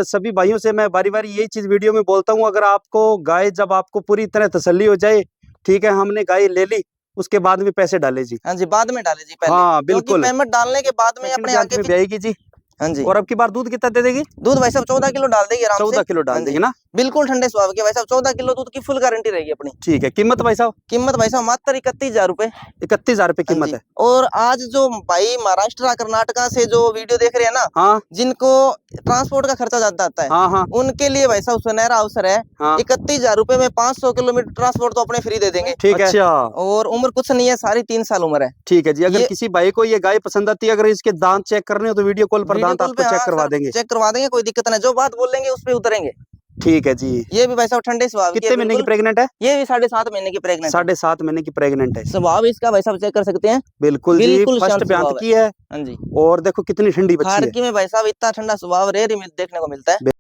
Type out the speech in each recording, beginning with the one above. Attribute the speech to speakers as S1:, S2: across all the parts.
S1: सभी भाइयों से मैं बारी बारी यही चीज वीडियो में बोलता हूँ, अगर आपको गाय जब आपको पूरी तरह तसल्ली हो जाए, ठीक है, हमने गाय ले ली, उसके बाद में पैसे डाले जी।
S2: हाँ जी, बाद में डाले जी पहले।
S1: हाँ
S2: क्योंकि
S1: बिल्कुल,
S2: पेमेंट डालने के बाद में अपने आगे
S1: में आएगी जी।
S2: हाँ जी।
S1: और अब की बार दूध कितना दे देगी?
S2: दूध भाई साहब 14 किलो डाल देगी आराम से।
S1: 14 किलो डाल
S2: हाँ जी,
S1: देगी ना?
S2: बिल्कुल ठंडे स्वभाव के भाई साहब। 14 किलो दूध की फुल गारंटी रहेगी अपनी।
S1: ठीक है। कीमत भाई साहब?
S2: कीमत भाई साहब मात्र 31,000 रुपए।
S1: 31,000 रुपए
S2: हाँ
S1: कीमत
S2: जी।
S1: है।
S2: और आज जो भाई महाराष्ट्र कर्नाटका से जो वीडियो देख रहे हैं ना,
S1: हाँ
S2: जिनको ट्रांसपोर्ट का खर्चा ज्यादा आता है,
S1: हाँ हाँ
S2: उनके लिए भाई साहब सुनहरा अवसर है।
S1: हाँ
S2: 31,000 रुपए में 500 किलोमीटर ट्रांसपोर्ट तो अपने फ्री दे देंगे।
S1: ठीक है। अच्छा,
S2: और उम्र कुछ नहीं है, सारी 3 साल उम्र है।
S1: ठीक है जी। अगर
S2: ये
S1: किसी भाई को ये गाय पसंद आती है, अगर इसके दांत चेक करने हो तो वीडियो कॉल पर
S2: वीडियो
S1: दांत
S2: कॉल पे
S1: आपको चेक
S2: हाँ
S1: करवा
S2: सर,
S1: देंगे।
S2: चेक करवा देंगे, कोई दिक्कत नहीं। जो बात बोलेंगे उस पे उतरेंगे।
S1: ठीक है जी।
S2: ये भी भाई साहब ठंडे स्वभाव की है।
S1: कितने महीने की
S2: बिल्कुल।
S1: प्रेग्नेंट है?
S2: ये भी 7.5 महीने की प्रेग्नेंट है।
S1: 7.5 महीने की प्रेग्नेंट है।
S2: स्वभाव इसका भाई साहब चेक कर सकते हैं।
S1: बिल्कुल जी,
S2: बिल्कुल
S1: फर्स्ट
S2: शांत
S1: ब्यांत
S2: स्वभाव
S1: की है।
S2: हाँ जी।
S1: और देखो कितनी ठंडी बच्ची है।
S2: खारकी में भाई साहब इतना ठंडा स्वभाव रेयर ही देखने को मिलता है।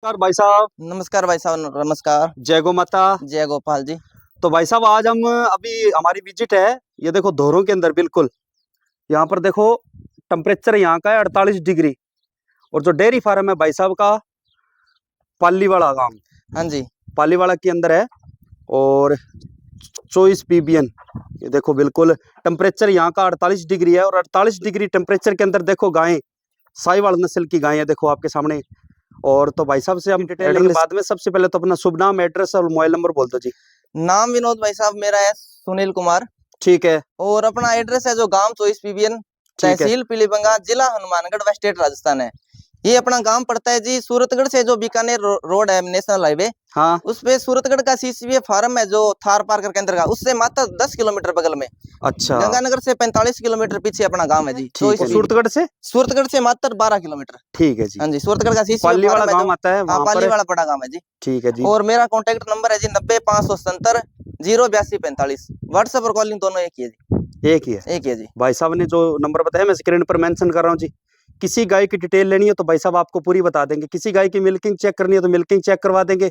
S1: नमस्कार भाई साहब।
S2: नमस्कार भाई साहब, नमस्कार।
S1: जय गो माता।
S2: जय गोपाल जी।
S1: तो भाई साहब आज हम अभी हमारी विजिट है, ये देखो धोरों के अंदर, बिल्कुल यहाँ पर देखो टेम्परेचर यहाँ का है 48 डिग्री। और जो डेयरी फार्म है भाई साहब का पालीवाड़ा गांव,
S2: हाँ जी,
S1: पालीवाड़ा के अंदर है। और 24 पीबीएन, ये देखो बिल्कुल टेम्परेचर यहाँ का 48 डिग्री है। और 48 डिग्री टेम्परेचर के अंदर देखो गायें साहिवाल नस्ल की गायें देखो आपके सामने। और तो भाई साहब से हम डिटेल लेंगे बाद में। सबसे पहले तो अपना शुभ नाम, एड्रेस और मोबाइल नंबर बोल दो जी।
S2: नाम विनोद भाई साहब मेरा है, सुनील कुमार।
S1: ठीक है।
S2: और अपना एड्रेस है जो गांव 24 पीबीएन, तहसील पीलीभंगा, जिला हनुमानगढ़, व स्टेट राजस्थान है। ये अपना गांव पड़ता है जी सूरतगढ़ से जो बीकानेर रोड है, नेशनल हाईवे,
S1: हाँ
S2: उस पे सूरतगढ़ का सीसीबी फार्म है जो थार पार्कर केंद्र का, उससे मात्र 10 किलोमीटर बगल में।
S1: अच्छा,
S2: गंगानगर से 45 किलोमीटर पीछे अपना गांव है जी। तो सूरतगढ़ से मात्र 12 किलोमीटर।
S1: ठीक है जी।
S2: हाँ जी, सूरतगढ़ का सीसीबी
S1: पालीवाड़ा गांव आता है वहाँ पर।
S2: पालीवाड़ा बड़ा गांव है जी।
S1: ठीक है जी।
S2: और मेरा कॉन्टेक्ट नंबर है जी 90 570 08245। व्हाट्सएप और कॉलिंग दोनों एक ही है जी।
S1: एक ही है।
S2: एक ही है जी।
S1: भाई साहब ने जो नंबर बताया मैं स्क्रीन पर मेंशन कर रहा हूँ जी। किसी गाय की डिटेल लेनी है तो भाई साहब आपको पूरी बता देंगे। किसी गाय की मिल्किंग चेक करनी है तो मिल्किंग चेक करवा देंगे।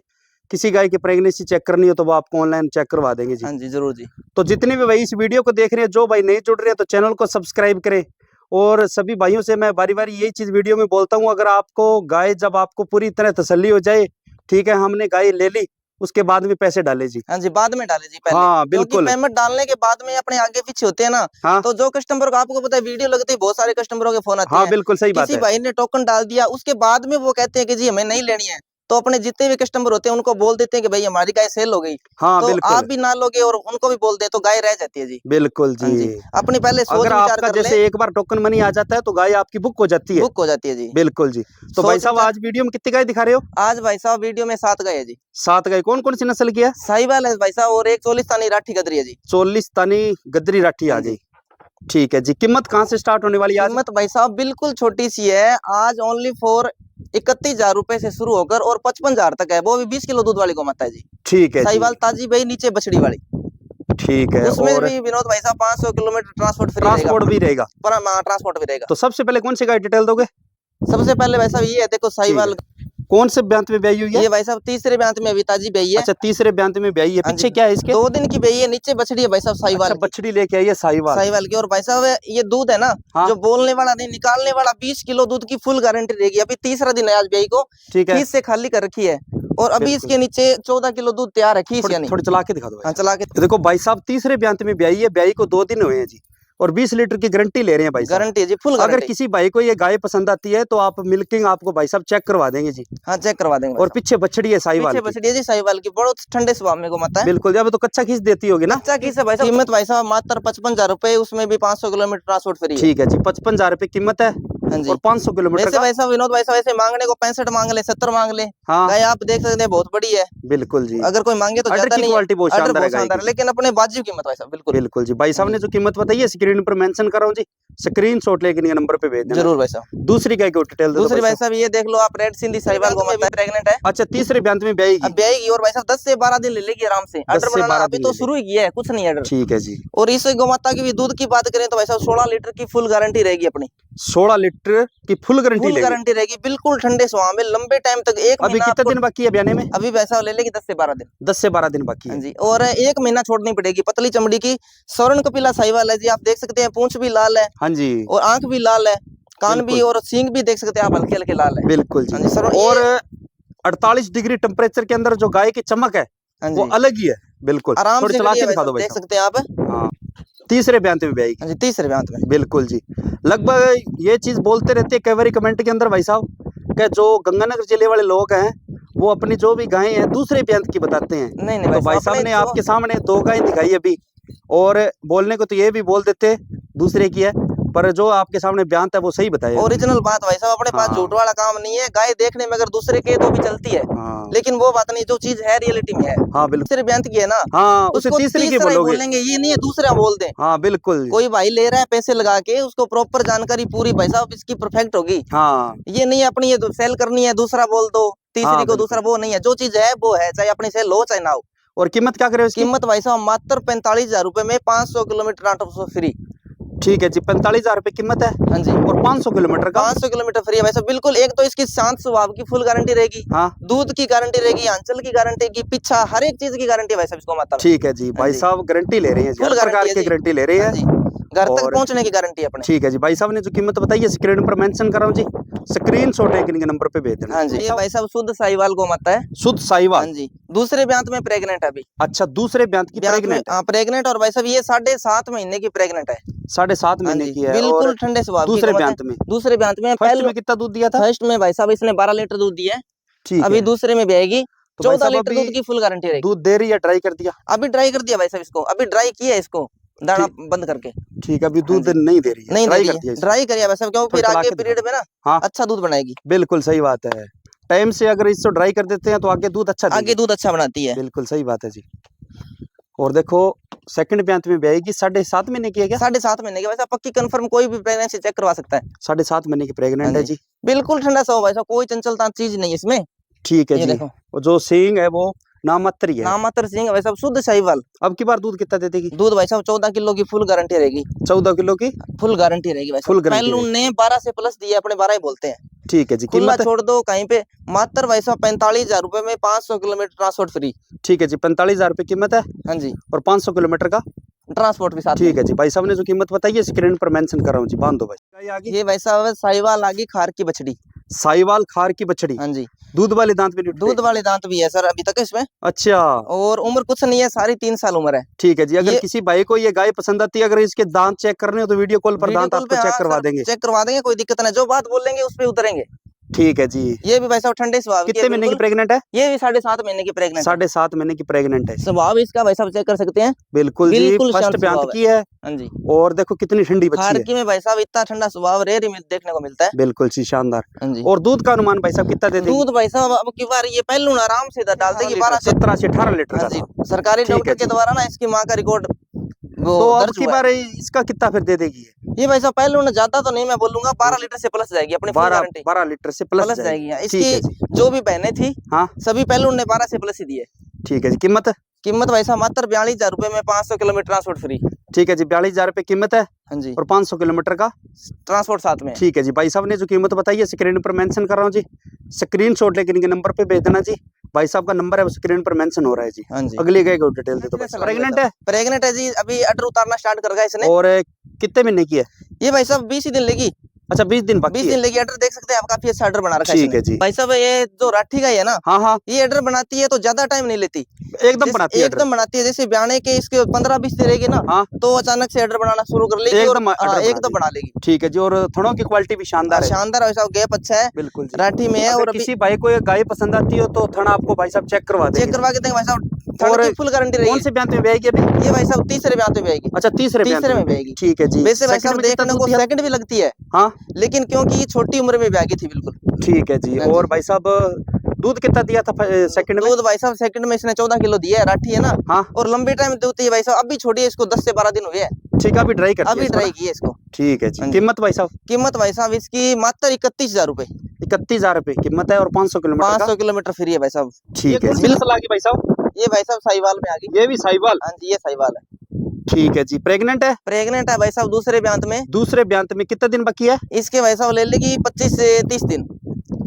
S1: किसी गाय की प्रेगनेंसी चेक करनी हो तो वो आपको ऑनलाइन चेक करवा देंगे जी।
S2: हाँ जी, जरूर जी।
S1: तो जितने भी भाई इस वीडियो को देख रहे हैं, जो भाई नहीं जुड़ रहे हैं तो चैनल को सब्सक्राइब करें। और सभी भाइयों से मैं बारी बारी यही चीज वीडियो में बोलता हूँ, अगर आपको गाय जब आपको पूरी तरह तसल्ली हो जाए, ठीक है, हमने गाय ले ली, उसके बाद में पैसे डाले जी।
S2: हाँ जी, बाद में डाले जी पहले।
S1: हाँ बिल्कुल।
S2: पेमेंट डालने के बाद में अपने आगे पीछे होते हैं ना।
S1: हाँ
S2: तो जो कस्टमर को, आपको पता है वीडियो लगती है, बहुत सारे कस्टमरों के फोन आते हैं।
S1: हाँ बिल्कुल सही बात
S2: किसी
S1: है।
S2: भाई ने टोकन डाल दिया, उसके बाद में वो कहते हैं कि जी हमें नहीं लेनी है। तो अपने जितने भी कस्टमर होते हैं उनको बोल देते हैं कि भाई हमारी गाय सेल हो गई।
S1: हाँ
S2: तो
S1: बिल्कुल।
S2: आप भी ना लोगे और उनको भी बोल दे तो गाय रह जाती है जी।
S1: बिल्कुल
S2: हाँ जी,
S1: जी।
S2: अपनी पहले सोच
S1: अगर
S2: विचार
S1: आपका
S2: कर ले।
S1: जैसे एक बार टोकन मनी आ जाता है तो गाय आपकी बुक हो जाती है।
S2: बुक हो जाती है जी।
S1: बिल्कुल जी। तो भाई साहब आज वीडियो में कितनी गाय दिखा रहे हो?
S2: आज भाई साहब वीडियो में 7 गाय है जी।
S1: 7 गाय। कौन कौन सी नस्ल की है?
S2: साहिवाल है भाई साहब, और एक 44 तानी राठी गदरी है जी।
S1: 44 तानी गदरी राठी आ गई। ठीक है जी। कीमत कहाँ से स्टार्ट होने वाली है?
S2: कीमत भाई साहब बिल्कुल छोटी सी है। आज ओनली फॉर 31,000 रुपए से शुरू होकर और 55,000 तक है। वो भी 20 किलो दूध वाली को माता है जी।
S1: ठीक है।
S2: साहिवाल ताजी भाई, नीचे बछड़ी वाली।
S1: ठीक है।
S2: उसमें
S1: और
S2: भी विनोद भाई साहब 500 किलोमीटर ट्रांसपोर्ट
S1: भी रहेगा।
S2: ट्रांसपोर्ट भी रहेगा।
S1: तो सबसे पहले कौन सी गाय डिटेल दोगे?
S2: सबसे पहले भाई साहब ये है, देखो साहिवाल।
S1: कौन से ब्यांत में ब्याई हुई है?
S2: ये भाई साहब तीसरे ब्यांत में अभी ताजी ब्याई है।
S1: अच्छा, तीसरे ब्यांत में ब्याई है। पीछे क्या है इसके?
S2: 2 दिन की ब्याई है। नीचे बछड़ी है भाई साहब साहिवाल।
S1: अच्छा, बछड़ी लेके आई है साहिवाल
S2: की। और भाई साहब ये दूध है ना,
S1: हाँ?
S2: जो बोलने वाला नहीं, निकालने वाला, 20 किलो दूध की फुल गारंटी रहेगी। अभी तीसरा दिन है आज ब्याई को।
S1: ठीक है।
S2: खीस से खाली कर रखी है। और अभी इसके नीचे 14 किलो दूध तैयार है। खीस यानी
S1: थोड़ी चला के दिखा दो।
S2: हाँ, चला के
S1: देखो भाई साहब तीसरे ब्यांत में ब्याई है। ब्याई को 2 दिन हुए हैं जी। और 20 लीटर की गारंटी ले रहे हैं भाई साहब।
S2: गारंटी है जी, फुल
S1: अगर
S2: गारंटी।
S1: किसी भाई को ये गाय पसंद आती है तो आप मिल्किंग आपको भाई साहब चेक करवा देंगे जी।
S2: हाँ, चेक करवा देंगे।
S1: और पीछे बछड़ी है साहिवाल
S2: पीछे बछड़ी है जी साहिवाल की, बहुत ठंडे स्वभाव में को माता है।
S1: बिल्कुल। अब तो कच्चा खींच देती होगी ना?
S2: कच्चा खीस है भाई साहब। कीमत भाई साहब मात्र 55,000 रुपए, उसमें भी 500 किलोमीटर ट्रांसपोर्ट फ्री है।
S1: ठीक है जी। 55,000 रुपए कीमत है।
S2: हाँ जी।
S1: और 500 किलोमीटर
S2: वैसे भाई साहब विनोद भाई साहब, ऐसे मांगने को 65 मांग ले, 70 मांग ले।
S1: हाँ
S2: गाय आप देख सकते हैं बहुत बड़ी है।
S1: बिल्कुल जी।
S2: अगर कोई मांगे तो ज्यादा नहीं,
S1: क्वालिटी बहुत शानदार है,
S2: लेकिन अपने वाजिब कीमत भाई साहब। बिल्कुल
S1: बिल्कुल जी। भाई साहब ने जो कीमत बताई है स्क्रीन पर मेंशन कर रहा हूँ जी। स्क्रीनशॉट लेके इनके नंबर पे भेज देना।
S2: जरूर भाई साहब।
S1: दूसरी गाय को डिटेल दे दो
S2: दूसरी भाई साहब ये देख लो आप, रेड सिंधी साहिवाल गोमाता है, प्रेग्नेंट है।
S1: अच्छा, तीसरे ब्यांत में ब्याएगी।
S2: अब ब्याएगी और भाई साहब 10 से 12 दिन ले लेगी आराम से।
S1: 10
S2: ऑर्डर
S1: से
S2: बनाना
S1: 12
S2: अभी
S1: दिन
S2: तो
S1: ले
S2: शुरू ही किया है, कुछ नहीं ऑर्डर।
S1: ठीक है जी।
S2: और इस गोमाता की भी दूध की बात करें तो भाई साहब 16 लीटर की फुल गारंटी रहेगी अपनी।
S1: 16 लीटर की फुल गारंटी
S2: फुल
S1: लेगी।
S2: गारंटी रहेगी, बिल्कुल ठंडे स्वाद में लंबे टाइम तक। एक
S1: अभी
S2: महीना
S1: कितने
S2: आपको
S1: दिन बाकी है ब्याने में?
S2: अभी भाई साहब ले लेगी 10 से 12 दिन।
S1: 10 से 12 दिन बाकी
S2: हाँ
S1: है
S2: जी। और एक महीना छोड़नी पड़ेगी। पतली चमड़ी की स्वर्ण कपिला साहिवाल है जी, आप देख सकते हैं। पूंछ भी लाल है
S1: हाँ जी,
S2: और आंख भी लाल है, कान भी
S1: बिल्कुल।
S2: और सींग भी देख सकते हैं आप, हल्के हल्के लाल है।
S1: बिल्कुल
S2: हाँ
S1: जी।
S2: जी सर।
S1: और 48 डिग्री टेम्परेचर के अंदर जो गाय की चमक है
S2: हाँ
S1: वो
S2: जी
S1: अलग ही है। बिल्कुल,
S2: आराम
S1: थोड़ी
S2: से
S1: चला
S2: खड़ी
S1: के
S2: है भाई
S1: दिखा दो
S2: साहब,
S1: भाई
S2: देख
S1: साहब।
S2: सकते हैं आप।
S1: हाँ, तीसरे ब्यांत में ब्याएगी।
S2: हाँ जी तीसरे ब्यांत में।
S1: बिल्कुल जी। लगभग ये चीज बोलते रहते हैं कई बार कमेंट के अंदर भाई साहब कि जो गंगानगर जिले वाले लोग हैं वो अपनी जो भी गायें हैं दूसरे ब्यांत की बताते हैं।
S2: नहीं
S1: तो भाई साहब ने आपके सामने 2 गायें दिखाई अभी, और बोलने को तो ये भी बोल देते दूसरे की है, पर जो आपके सामने ब्यांत है वो सही बताया।
S2: ओरिजिनल बात भाई साहब, अपने पास
S1: हाँ।
S2: झूठ वाला काम नहीं है। गाय देखने में अगर दूसरे के तो भी चलती है,
S1: हाँ
S2: लेकिन वो बात नहीं, जो चीज है रियलिटी में है।
S1: हाँ बिल्कुल।
S2: दूसरे ब्यांत की है ना,
S1: हाँ, उसे
S2: उसको
S1: तीसरी की
S2: तीसरा ही
S1: बोलोगे।
S2: बोलेंगे, ये नहीं है दूसरा बोल दें।
S1: हाँ बिल्कुल।
S2: कोई भाई ले रहा है पैसे लगा के, उसको प्रॉपर जानकारी पूरी भाई साहब इसकी परफेक्ट होगी।
S1: हाँ
S2: ये नहीं है अपनी ये सेल करनी है दूसरा बोल दो, तीसरी
S1: हाँ,
S2: को
S1: बिल्कुल।
S2: दूसरा, वो नहीं है। जो चीज है वो है, चाहे अपनी सेल हो चाहे ना हो।
S1: और कीमत क्या करे उसकी?
S2: कीमत भाई साहब मात्र 45,000 रुपए में 500 किलोमीटर ऑटो फ्री।
S1: ठीक है जी, 45,000 रुपए कीमत है।
S2: हाँ जी।
S1: और 500 किलोमीटर का?
S2: 500 किलोमीटर फ्री है भाई साहब, बिल्कुल। एक तो इसकी शांत स्वभाव की फुल गारंटी रहेगी,
S1: हाँ
S2: दूध की गारंटी रहेगी, आंचल की गारंटी की, पीछा हर एक चीज की गारंटी भाई साहब इसको माता।
S1: ठीक है जी। भाई साहब गारंटी ले रहे हैं,
S2: फुल
S1: हर प्रकार
S2: गारंटी है
S1: की
S2: जी।
S1: गारंटी ले रहे
S2: हाँ
S1: हैं।
S2: जी, घर तक
S1: और-
S2: पहुंचने की गारंटी है अपने।
S1: ठीक है जी। भाई साहब ने जो कीमत बताई है स्क्रीन पर मेंशन कर रहा हूँ जी, स्क्रीनशॉट लेकर इनके नंबर पे भेज देना।
S2: हाँ जी। ये भाई साहब शुद्ध साहिवाल गोमाता है।
S1: शुद्ध
S2: हाँ
S1: साहिवाल।
S2: जी। दूसरे ब्यांत में प्रेग्नेंट है अभी।
S1: अच्छा, दूसरे ब्यांत की प्रेग्नेंट है।
S2: हाँ प्रेग्नेंट। और भाई साहब ये 7.5 महीने की प्रेग्नेंट है।
S1: 7.5
S2: हाँ
S1: महीने
S2: जी,
S1: की है।
S2: बिल्कुल
S1: और
S2: ठंडे स्वभाव की
S1: दूसरे
S2: गोमाता
S1: ब्यांत
S2: है।
S1: में?
S2: दूसरे ब्यांत में
S1: फर्स्ट में कितना दूध दिया था?
S2: फर्स्ट में भाई साहब इसने 12 लीटर दूध दिया है।
S1: ठीक
S2: अभी
S1: है।
S2: दूसरे में भी आएगी
S1: तो भाई
S2: 14
S1: साहब
S2: लीटर
S1: अभी
S2: दूध की फुल गारंटी रहेगी।
S1: दूध दे रही है, ट्राई कर दिया?
S2: अभी ड्राई कर दिया भाई साहब इसको, अभी ड्राई किया है इसको दाना बंद करके।
S1: ठीक है, अभी दूध
S2: हाँ जी।
S1: नहीं दे रही है,
S2: नहीं
S1: ट्राई
S2: दे
S1: कर
S2: रही
S1: दिया
S2: है,
S1: इसको।
S2: ड्राई करिए भाई साहब, क्योंकि
S1: थोड़ा
S2: फिर
S1: चला
S2: आगे
S1: के
S2: पीरियड में ना
S1: हाँ
S2: अच्छा दूध बनाएगी।
S1: बिल्कुल सही बात है। टाइम से अगर इसको ड्राई कर देते हैं तो आगे दूध अच्छा देगी।
S2: आगे दूध अच्छा बनाती है।
S1: बिल्कुल सही बात है जी। और देखो सेकंड ब्यांत में ब्याएगी, 7.5 महीने की है क्या?
S2: 7.5 महीने की भाई साहब, पक्की कंफर्म, कोई भी प्रेगनेंसी चेक करवा सकता है।
S1: 7.5 महीने की प्रेग्नेंट
S2: हाँ
S1: है जी।
S2: बिल्कुल ठंडा सा हो भाई साहब, कोई चंचलता चीज नहीं है इसमें।
S1: ठीक है
S2: ये
S1: जी।
S2: देखो
S1: और जो सींग है वो नामात्र ही है।
S2: नामात्र सिंह है भाई साहब, शुद्ध साहिवाल।
S1: अब की बार दूध कितना दे देगी?
S2: दूध भाई साहब 14 किलो की फुल गारंटी रहेगी।
S1: 14 किलो की
S2: फुल गारंटी रहेगी भाई
S1: फुल
S2: साहब।
S1: गारंटी
S2: पहलू ने 12 से प्लस दिए, अपने 12 ही बोलते हैं।
S1: ठीक है जी।
S2: खुला
S1: कीमत?
S2: छोड़ दो कहीं पे, मात्र भाई साहब 45,000 रुपए में 500 किलोमीटर ट्रांसपोर्ट फ्री।
S1: ठीक है जी, 45,000 रुपए कीमत है।
S2: हाँ जी,
S1: और 500 किलोमीटर का
S2: ट्रांसपोर्ट भी साथ
S1: ठीक
S2: में।
S1: है जी। भाई साहब ने जो कीमत बताई है स्क्रीन पर मेंशन कर रहा हूँ जी, बांध दो भाई। आगे
S2: ये भाई साहब साहिवाल आगी खार की बछड़ी।
S1: साहिवाल खार की बछड़ी,
S2: हाँ जी,
S1: दूध वाले दांत भी नहीं
S2: दूध वाले दांत भी है सर अभी तक इसमें।
S1: अच्छा,
S2: और उम्र कुछ नहीं है, सारी 3 साल उम्र है।
S1: ठीक है जी। अगर
S2: ये-
S1: किसी भाई को ये गाय पसंद आती है, अगर इसके दांत चेक करने हो तो वीडियो कॉल पर
S2: वीडियो
S1: दांत
S2: कॉल
S1: आपको
S2: पे
S1: चेक
S2: हाँ
S1: करवा
S2: सर,
S1: देंगे।
S2: चेक करवा देंगे, कोई दिक्कत नहीं। जो बात बोलेंगे उस पे उतरेंगे।
S1: ठीक है जी।
S2: ये भी भाई साहब ठंडे स्वभाव की
S1: कितने
S2: है
S1: महीने की
S2: बिल्कुल।
S1: प्रेग्नेंट है?
S2: ये भी 7.5 महीने की प्रेग्नेंट है।
S1: 7.5 महीने की प्रेग्नेंट है।
S2: स्वभाव इसका भाई साहब चेक कर सकते हैं।
S1: बिल्कुल जी।
S2: बिल्कुल
S1: फर्स्ट
S2: शांत
S1: ब्यांत
S2: स्वभाव
S1: की है।
S2: हाँ जी।
S1: और देखो कितनी ठंडी बच्ची है।
S2: खारकी में भाई साहब इतना ठंडा स्वभाव रेयर ही देखने को मिलता है।
S1: बिल्कुल जी, शानदार।
S2: हाँ जी।
S1: और दूध का अनुमान भाई साहब कितना दे देगी?
S2: दूध भाई साहब अब की बार ये पहलू आराम से डाल देगी 12 से
S1: 17 से 18 लीटर
S2: हाँ
S1: का।
S2: जी। सरकारी
S1: ठीक है
S2: डॉक्टर के
S1: जी।
S2: द्वारा ना इसकी माँ का रिकॉर्ड वो
S1: तो अब
S2: दर्ज
S1: की
S2: हुआ है।
S1: बार इसका कितना फिर दे देगी?
S2: ये भाई साहब पहलू ज्यादा तो नहीं मैं बोलूंगा, 12 लीटर से प्लस जाएगी अपनी फुल
S1: 12
S2: गारंटी।
S1: 12 लीटर से प्लस
S2: प्लस
S1: जाएगी।
S2: जाएगी।
S1: ठीक है
S2: इसकी
S1: जी।
S2: जो भी बहनें थी
S1: हाँ
S2: सभी पहलू ने 12 से प्लस ही दिए।
S1: ठीक है जी। कीमत?
S2: कीमत भाई साहब मात्र 42,000 रुपए में 500 किलोमीटर ट्रांसपोर्ट फ्री।
S1: ठीक है जी, 42,000 रुपए कीमत है।
S2: हाँ जी,
S1: और 500 किलोमीटर का
S2: ट्रांसपोर्ट साथ में।
S1: ठीक है जी। भाई साहब ने जो कीमत बताई है स्क्रीन पर मेंशन कर रहा हूँ जी, स्क्रीनशॉट लेकर इनके नंबर पे भेज देना जी। भाई साहब का नंबर है वो स्क्रीन पर मेंशन हो रहा है जी।
S2: हाँ जी।
S1: अगली गाय को डिटेल दे दो भाई साहब। प्रेग्नेंट है?
S2: प्रेग्नेंट है जी, अभी अडर उतारना स्टार्ट कर गया इसने।
S1: और कितने महीने की है?
S2: ये भाई साहब 20 ही दिन लेगी।
S1: अच्छा, 20 दिन
S2: 20
S1: बाकी
S2: दिन
S1: है।
S2: लेगी। अडर देख सकते हैं आप, काफी अच्छा अडर बना रखा है
S1: ठीक
S2: इसने।
S1: है जी।
S2: भाई साहब ये जो राठी गाय है ना,
S1: हाँ हाँ,
S2: ये अडर बनाती है तो ज्यादा टाइम नहीं लेती,
S1: एकदम बनाती है
S2: एकदम बनाती है। जैसे ब्याने के इसके 15-20 दिन रहेगी ना,
S1: हाँ
S2: तो अचानक से अडर बनाना शुरू कर लेगी और
S1: एकदम order बना
S2: एकदम बना लेगी।
S1: ठीक है जी। और थनों की क्वालिटी भी शानदार है।
S2: शानदार भाई साहब, गैप अच्छा है,
S1: बिल्कुल जी।
S2: राठी में है।
S1: अगर
S2: और अभी
S1: किसी भाई को ये गाय पसंद आती हो तो थना आपको भाई साहब चेक करवा देंगे।
S2: चेक करवा के देंगे भाई साहब,
S1: और
S2: थन की फुल गारंटी
S1: कौन
S2: रहेगी।
S1: से ब्यांत में ब्याएगी अभी?
S2: ये भाई साहब तीसरे ब्याह पे आएगी।
S1: अच्छा, तीसरे
S2: तीसरे में
S1: ब्यांत
S2: ब्याएगी।
S1: ठीक है जी।
S2: वैसे भाई
S1: सेकंड
S2: साहब
S1: में कितना
S2: देखने
S1: दूध
S2: को
S1: दिया?
S2: सेकंड भी लगती है,
S1: हाँ
S2: लेकिन क्योंकि ये छोटी उम्र में ब्यागी थी बिल्कुल।
S1: ठीक है जी।
S2: हाँ जी।
S1: और भाई साहब दूध कितना दिया था सेकंड में?
S2: दूध भाई साहब सेकंड में इसने 14 किलो दिया है, राठी है ना।
S1: हाँ
S2: और लंबे टाइम देती है भाई साहब, अभी छोड़ी है इसको 10 से 12 दिन हुए हैं।
S1: ठीक है, अभी ड्राई कर
S2: अभी ड्राई की है इसको।
S1: ठीक है जी।
S2: हाँ जी।
S1: कीमत भाई साहब?
S2: कीमत भाई साहब इसकी मात्र 31,000 रुपए।
S1: 31,000 रुपए कीमत है और 500 किलोमीटर का।
S2: 500 किलोमीटर फ्री है भाई साहब।
S1: ठीक है जी।
S2: बिल्कुल
S1: आ गई भाई साहब?
S2: ये भाई साहब साहिवाल में आ गई।
S1: ये भी साहिवाल?
S2: हाँ जी, ये साहिवाल है।
S1: ठीक है जी। प्रेग्नेंट है?
S2: प्रेग्नेंट है भाई साहब, दूसरे ब्यांत में।
S1: दूसरे ब्यांत में कितना दिन बाकी है?
S2: इसके भाई साहब ले लेगी 25 से 30 दिन।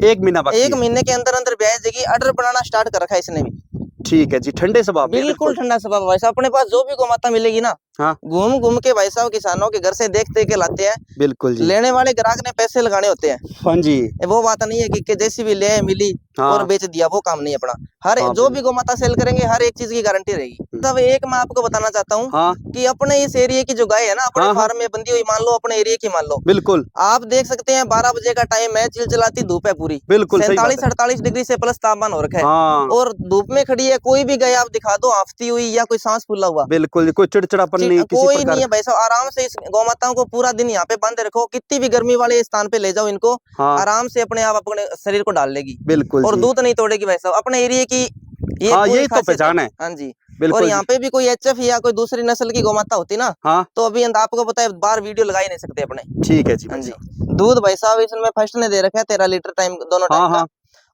S1: 1 महीना बाकी
S2: एक
S1: है।
S2: महीने के अंदर अंदर ब्याज देगी। ऑर्डर बनाना स्टार्ट कर रखा है इसने भी।
S1: ठीक है जी। ठंडे स्वभाव के?
S2: बिल्कुल ठंडा स्वभाव भाई साहब। अपने पास जो भी गोमाता मिलेगी ना,
S1: हाँ।
S2: घूम घूम के भाई साहब किसानों के घर से देख देख के लाते हैं।
S1: बिल्कुल जी।
S2: लेने वाले ग्राहक ने पैसे लगाने होते हैं।
S1: हाँ जी।
S2: वो बात नहीं है कि जैसी भी ले मिली
S1: हाँ।
S2: और बेच दिया, वो काम नहीं है अपना। हर
S1: हाँ,
S2: जो भी गोमाता सेल करेंगे हर एक चीज की गारंटी रहेगी। तब एक मैं आपको बताना चाहता हूँ
S1: हाँ।
S2: कि अपने इस एरिया की जो गाय है ना, अपने
S1: हाँ,
S2: फार्म में बंधी हुई मान लो, अपने एरिया की मान लो।
S1: बिल्कुल।
S2: आप देख सकते हैं 12 बजे का टाइम है, चिलचिलाती धूप है पूरी।
S1: बिल्कुल सही बात है।
S2: 47-48 डिग्री से प्लस तापमान हो रखा है।
S1: हाँ।
S2: और धूप में खड़ी है, कोई भी गाय आप दिखा दो हांफती हुई या कोई सांस फूला हुआ,
S1: बिल्कुल कोई चिड़चिड़ापन नहीं किसी
S2: कोई
S1: प्रकार।
S2: नहीं है भाई साहब। आराम से इस गौमाताओं को पूरा दिन यहाँ पे बंद रखो, कितनी भी गर्मी वाले स्थान पे ले जाओ इनको,
S1: हाँ।
S2: आराम से अपने आप अपने शरीर को डाल लेगी।
S1: बिल्कुल
S2: और
S1: जी।
S2: दूध नहीं तोड़ेगी भाई साहब। अपने एरिया की ये
S1: हाँ,
S2: पूरी
S1: यही तो
S2: खासियत
S1: पहचान है।
S2: हाँ जी।
S1: बिल्कुल
S2: और
S1: जी।
S2: यहाँ पे भी कोई एचएफ या कोई दूसरी नस्ल की गौमाता होती ना,
S1: हाँ।
S2: तो अभी आपको पता है बाहर वीडियो लगा ही नहीं सकते अपने।
S1: ठीक है जी
S2: हाँ
S1: भाई
S2: जी।
S1: साहब।
S2: दूध भाई साहब इसमें फर्स्ट ने दे रखा है 13 लीटर टाइम दोनों
S1: हाँ
S2: टाइम का।
S1: हाँ।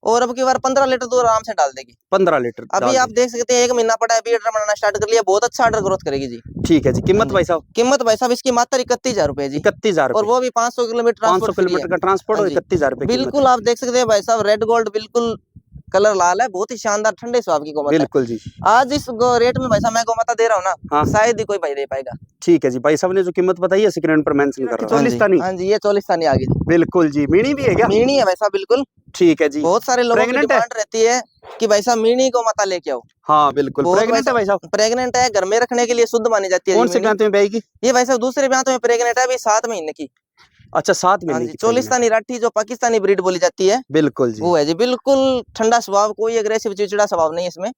S2: और अब की बार 15 लीटर दूध आराम से डाल देगी।
S1: 15 लीटर
S2: अभी
S1: डाल
S2: आप
S1: दें।
S2: देख सकते हैं 1 महीना पड़ा है, अभी ऑर्डर बनाना स्टार्ट कर लिया। बहुत अच्छा ऑर्डर ग्रोथ करेगी जी।
S1: ठीक है जी। कीमत भाई साहब?
S2: कीमत भाई साहब इसकी मात्र 31,000 रुपए जी।
S1: 31,000
S2: और वो भी 500 किलोमीटर
S1: 500
S2: ट्रांसपोर्ट फ्री है।
S1: किलोमीटर का ट्रांसपोर्ट और
S2: हाँ जी।
S1: 31,000 रुपए कीमत
S2: बिल्कुल
S1: है।
S2: आप देख सकते हैं भाई साहब, रेड गोल्ड बिल्कुल कलर लाल है, बहुत ही शानदार ठंडे स्वाद की गोमाता है।
S1: बिल्कुल जी।
S2: आज इस रेट में भाई साहब मैं गोमाता दे रहा हूँ ना,
S1: हाँ।
S2: शायद ही कोई भाई दे पाएगा।
S1: ठीक है जी। भाई साहब ने जो कीमत बताई है स्क्रीन पर मेंशन कर रहा हूँ।
S2: हाँ जी।
S1: चोलिस्तानी?
S2: हाँ जी, ये चोलिस्तानी आ गई।
S1: बिल्कुल जी। मीणी भी है क्या?
S2: मीणी है भाई साहब बिल्कुल।
S1: ठीक है जी।
S2: बहुत सारे लोगों की
S1: प्रेग्नेंट है?
S2: डिमांड रहती है कि भाई साहब मीणी गोमाता लेके आओ।
S1: हाँ बिल्कुल।
S2: बहुत
S1: प्रेग्नेंट है भाई साहब?
S2: प्रेग्नेंट है, घर में रखने के लिए शुद्ध मानी जाती है
S1: कौन
S2: जी
S1: से
S2: मीणी।
S1: ब्यांत में ब्याएगी?
S2: ये भाई साहब दूसरे ब्यांत में प्रेग्नेंट है, अभी 7 महीने की।
S1: अच्छा 7
S2: हाँ
S1: महीने
S2: जी।
S1: की।
S2: चोलिस्तानी राठी जो पाकिस्तानी ब्रीड बोली जाती है,
S1: बिल्कुल जी।
S2: वो है जी। बिल्कुल ठंडा स्वभाव, कोई अग्रेसिव चिड़चिड़ा स्वभाव नहीं है इसमें।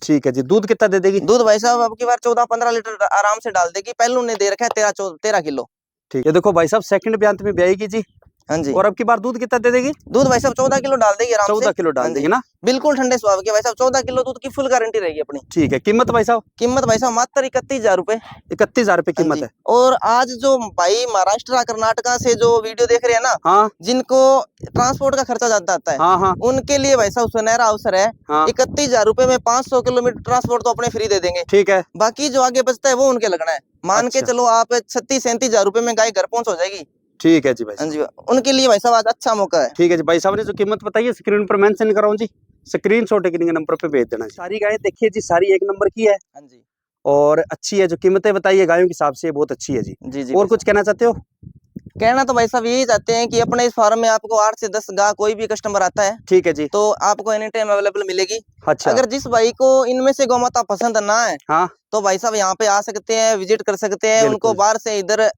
S1: ठीक है जी। दूध कितना दे देगी?
S2: दूध भाई साहब अब की बार 14-15 लीटर आराम से डाल देगी। पहलू ने दे रखा है 13 किलो।
S1: ठीक है। देखो भाई साहब सेकंड ब्यांत में ब्याएगी जी।
S2: हाँ जी।
S1: और अब की बार दूध कितना दे देगी?
S2: दूध भाई साहब 14 किलो डाल देगी आराम से।
S1: 14 किलो
S2: हाँ
S1: डाल
S2: जी।
S1: देगी ना?
S2: बिल्कुल ठंडे स्वभाव के भाई साहब, 14 किलो दूध की फुल गारंटी रहेगी अपनी।
S1: ठीक है। कीमत भाई साहब?
S2: कीमत भाई साहब मात्र 31,000 रुपए।
S1: 31,000 रुपए
S2: हाँ
S1: कीमत
S2: जी।
S1: है।
S2: और आज जो भाई महाराष्ट्र कर्नाटका से जो वीडियो देख रहे हैं ना,
S1: हाँ
S2: जिनको ट्रांसपोर्ट का खर्चा ज्यादा आता है,
S1: हाँ हाँ
S2: उनके लिए भाई साहब सुनहरा अवसर है।
S1: हाँ।
S2: 31,000 रुपए में 500 किलोमीटर ट्रांसपोर्ट तो अपने फ्री दे देंगे।
S1: ठीक है।
S2: बाकी जो आगे बचता है वो उनके लगना है। मान के
S1: अच्छा।
S2: चलो आप 36-37,000 रुपए में गाय घर पहुंच हो जाएगी।
S1: ठीक है जी भाई
S2: हाँ
S1: साहब।
S2: जी। उनके लिए भाई साहब आज अच्छा मौका है।
S1: ठीक है जी। भाई साहब ने जो कीमत बताई है स्क्रीन पर मेंशन कर रहा हूँ जी, स्क्रीनशॉट एक नंबर पे भेज देना। सारी गायें देखिए जी, सारी 1 नंबर की है
S2: हाँ जी।
S1: और अच्छी है। जो कीमतें बताई है गायों के हिसाब से बहुत अच्छी है जी।
S2: जी जी।
S1: और कुछ कहना चाहते हो?
S2: कहना तो भाई साहब यही चाहते हैं कि अपने इस फार्म में आपको 8 से 10 गाय कोई भी कस्टमर आता है
S1: ठीक है जी।
S2: तो आपको एनी टाइम अवेलेबल मिलेगी।
S1: अच्छा।
S2: अगर जिस भाई को इनमें से गौमाता पसंद ना है,
S1: हाँ
S2: तो भाई साहब यहाँ पे आ सकते हैं, विजिट कर सकते हैं। उनको
S1: बिल्कुल।
S2: बाहर से इधर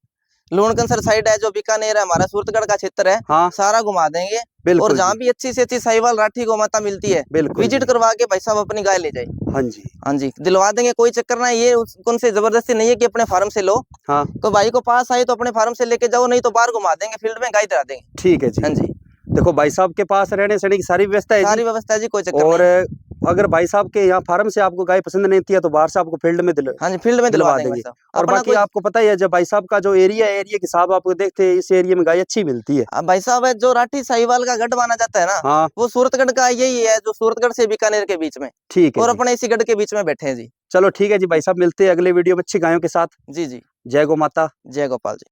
S2: लूणकंसर साइड है जो बीकानेर है, हमारा सूरतगढ़ का क्षेत्र है,
S1: हाँ
S2: सारा घुमा देंगे। और
S1: बिल्कुल
S2: जहाँ
S1: जी।
S2: भी अच्छी से अच्छी साहिवाल राठी गौमाता मिलती है,
S1: बिल्कुल
S2: विजिट
S1: जी।
S2: करवा के भाई साहब अपनी गाय ले जाए।
S1: हाँ जी।
S2: हाँ जी, दिलवा देंगे, कोई चक्कर ना। ये उनसे जबरदस्ती नहीं है कि अपने फार्म से लो।
S1: हाँ
S2: तो भाई को पास आई तो अपने फार्म से लेके जाओ, नहीं तो बाहर घुमा देंगे, फील्ड में गाय दिला देंगे।
S1: ठीक है जी।
S2: हाँ जी।
S1: देखो भाई साहब के पास रहने सहने की सारी व्यवस्था है
S2: सारी
S1: जी।
S2: व्यवस्था है जी, कोई चक्कर
S1: और
S2: नहीं।
S1: अगर भाई साहब के यहाँ फार्म से आपको गाय पसंद नहीं थी है तो बाहर से आपको फील्ड में
S2: हाँ जी, फील्ड में दिलवा देंगे भाई साहब।
S1: और
S2: अपना
S1: बाकी आपको पता ही है जब भाई साहब का जो एरिया है, एरिया के हिसाब आपको देखते हैं इस एरिया में गाय अच्छी मिलती है।
S2: अब भाई साहब जो राठी साहिवाल का गढ़ माना जाता है ना,
S1: हाँ
S2: वो सूरतगढ़ का यही है, जो सूरतगढ़ से बीकानेर के बीच में,
S1: ठीक है
S2: और
S1: जी।
S2: अपने इसी गढ़ के बीच में बैठे हैं जी।
S1: चलो ठीक है जी भाई साहब, मिलते हैं अगले वीडियो में अच्छी गायों के साथ।
S2: जी जी।
S1: जय गौ माता।
S2: जय गोपाल जी।